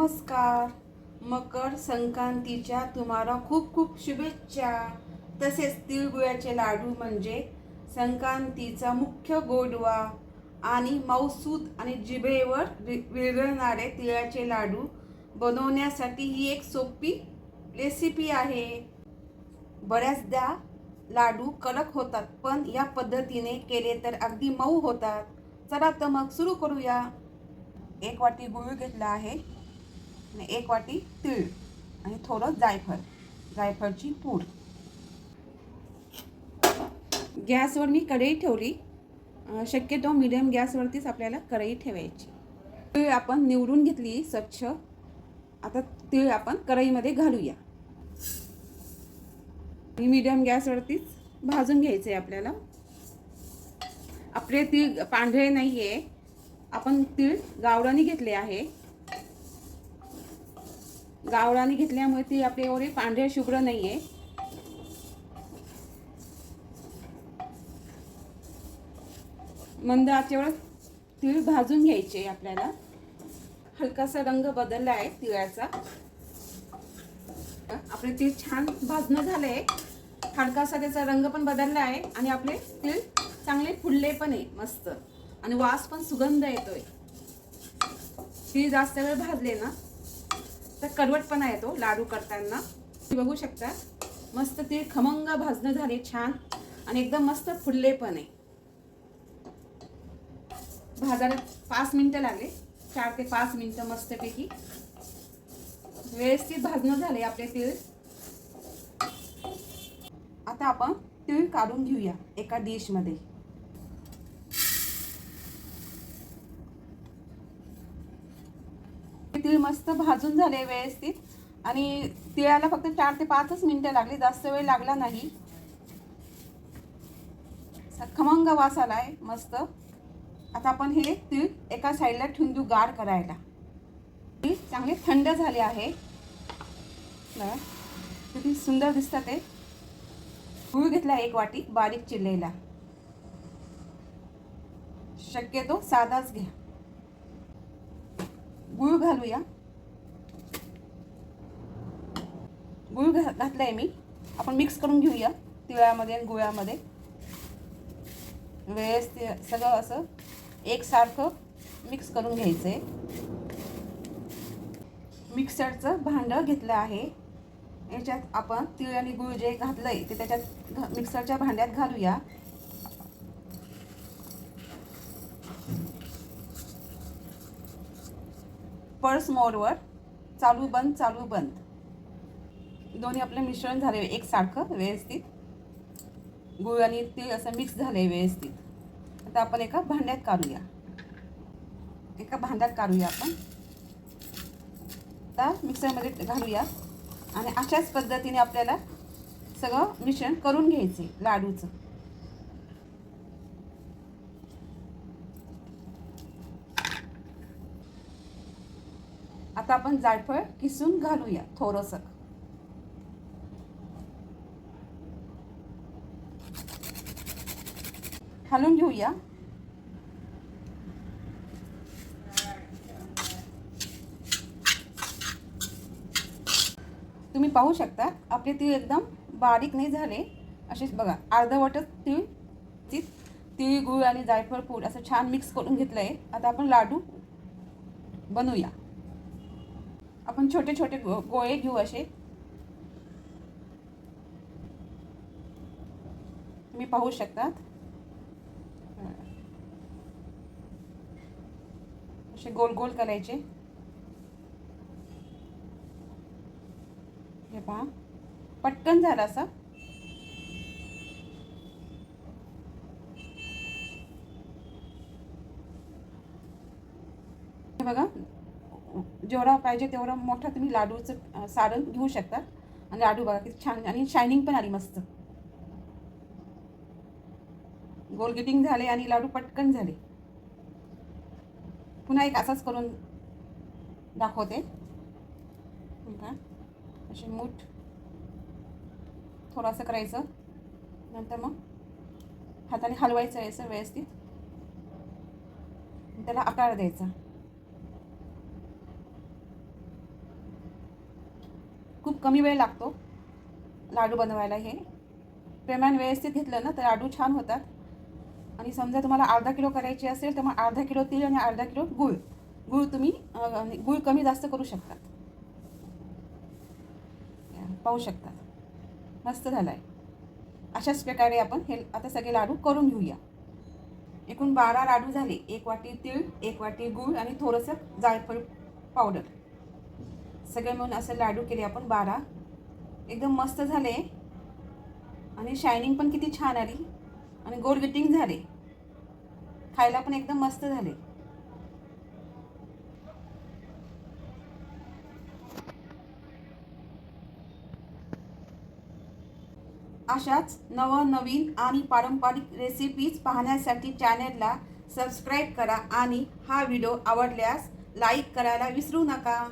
नमस्कार. मकर संक्रांतीच्या तुम्हाला खूप खूप शुभेच्छा. तसेच तिळगुळाचे लाडू म्हणजे संक्रांतीचा मुख्य गोडवा आणि मौसूद आणि जिभेवर विरघळणारे तिळाचे लाडू बनवण्यासाठी ही एक सोपी रेसिपी आहे. बऱ्याचदा लाडू कडक होतात, पण या पद्धतीने केले तर अगदी मऊ होतात. चला तर मग सुरू करूया. 1 वाटी गूळ घेतला आहे आणि 1 वाटी तीळ आणि थोडं जायफळची पूड. गॅसवर मी कढई ठेवली. शक्यतो मीडियम गॅसवरतीच आपल्याला कढई ठेवायची. तीळ आपण निवडून घेतली स्वच्छ. आता तीळ आपण कढईमध्ये घालूया. मीडियम गॅसवरतीच भाजून घ्यायचे आपल्याला. आपले तीळ पांढरे नाही आहे, आपण तीळ गावरानी घेतले आहे. गावरानी घेतल्यामुळे ती आपले एवढे पांढरे शुभ्र नाही आहे. मंद आचेवर तीळ भाजून घ्यायचे आपल्याला. हलकासा रंग बदलला आहे तिळाचा. आपले तीळ छान भाजणं झालंय. हलकासा त्याचा रंग पण बदलला आहे आणि आपले तीळ चांगले फुलले पण आहे मस्त, आणि वास पण सुगंध येतोय. तीळ जास्त वेळ भाजले ना तर कडवटपणा येतो लाडू करताना. बघू शकता मस्त तीळ खमंग भाजणं झाले छान, आणि एकदम मस्त फुलले पण आहे. भाजायला 5 मिनिटं लागले, 4 ते 5 मिनिटं मस्तपैकी व्यवस्थित भाजणं झाले आपले तीळ. आता आपण तीळ काढून घेऊया एका डिश मध्ये. तीळ मस्त भाजून झाले व्यवस्थित, आणि तिळाला फक्त 4 ते 5च मिनिटं लागली, जास्त वेळ लागला नाही. खमंग वास आलाय मस्त. आता आपण हे तीळ एका साईडला ठेवून देऊ गार करायला. तीळ चांगले थंड झाले आहे. किती सुंदर दिसतात ते. गूळ घेतला 1 वाटी बारीक चिरलेला. शक्यतो साधाच घ्या. गूळ घालूया. गूळ घातलाय मी. आपण मिक्स करून घेऊया तिळामध्ये आणि गुळामध्ये. व्यवस्थित सगळं असं एकसारखं मिक्स करून घ्यायचंय. मिक्सरचं भांडं घेतलं आहे. याच्यात आपण तीळ आणि गूळ जे घातलंय ते त्याच्यात मिक्सरच्या भांड्यात घालूया. पल्स मोडवर चालू बंद दोन्ही आपलं मिश्रण झाले एकसारखं व्यवस्थित. गूळ आणि तीळ असं मिक्स झालंय व्यवस्थित. आता आपण एका भांड्यात काढूया. आपण आता मिक्सरमध्ये घालूया, आणि अशाच पद्धतीने आपल्याला सगळं मिश्रण करून घ्यायचे लाडूचं. आता आपण जायफळ किसून घालूया थोडंसं. हलवून घेऊया. तुम्ही पाहू शकता आपले तीळ एकदम बारीक नाही झाले. असेच बघा अर्धवटच तीळ गूळ आणि जायफळ पूड असं छान मिक्स करून घेतलंय. आता आपण लाडू बनवूया. आपण छोटे छोटे गोळे घेऊ असे. तुम्ही पाहू शकता असे गोल गोल करायचे. हे पहा पटकन झालं असं. हे बघा जेवढा पाहिजे तेवढा मोठा तुम्ही लाडूचं सारण घेऊ शकता. आणि लाडू बघा किती छान, आणि शायनिंग पण आली मस्त. गोलगिटिंग झाले आणि लाडू पटकन झाले. पुन्हा एक असाच करून दाखवते. असे मूठ थोडंसं करायचं, नंतर मग हाताने हलवायचं आहे असं व्यवस्थित. त्याला आकार द्यायचा. खूप कमी वेळ लागतो लाडू बनवायला. हे प्रमाण व्यवस्थित घेतलं ना तर लाडू छान होतात. आणि समजा तुम्हाला अर्धा किलो करायचे असेल तर मग अर्धा किलो तीळ आणि अर्धा किलो गूळ तुम्ही गूळ कमी जास्त करू शकतात. पाहू शकतात मस्त झालं आहे. अशाच प्रकारे आपण हे आता सगळे लाडू करून घेऊया. एकूण 12 लाडू झाले. 1 वाटी तीळ, 1 वाटी गूळ आणि थोडंसं जायफळ पावडर सगळे मिळून असं लाडू केले आपण 12. एकदम मस्त झाले आणि शायनिंग पण किती छान आली आणि गोड गिटिंग झाले. खायला पण एकदम मस्त झाले. अशाच नवनवीन आणि पारंपरिक रेसिपीज पाहण्यासाठी चॅनलला सबस्क्राईब करा आणि हा व्हिडिओ आवडल्यास लाईक करायला विसरू नका.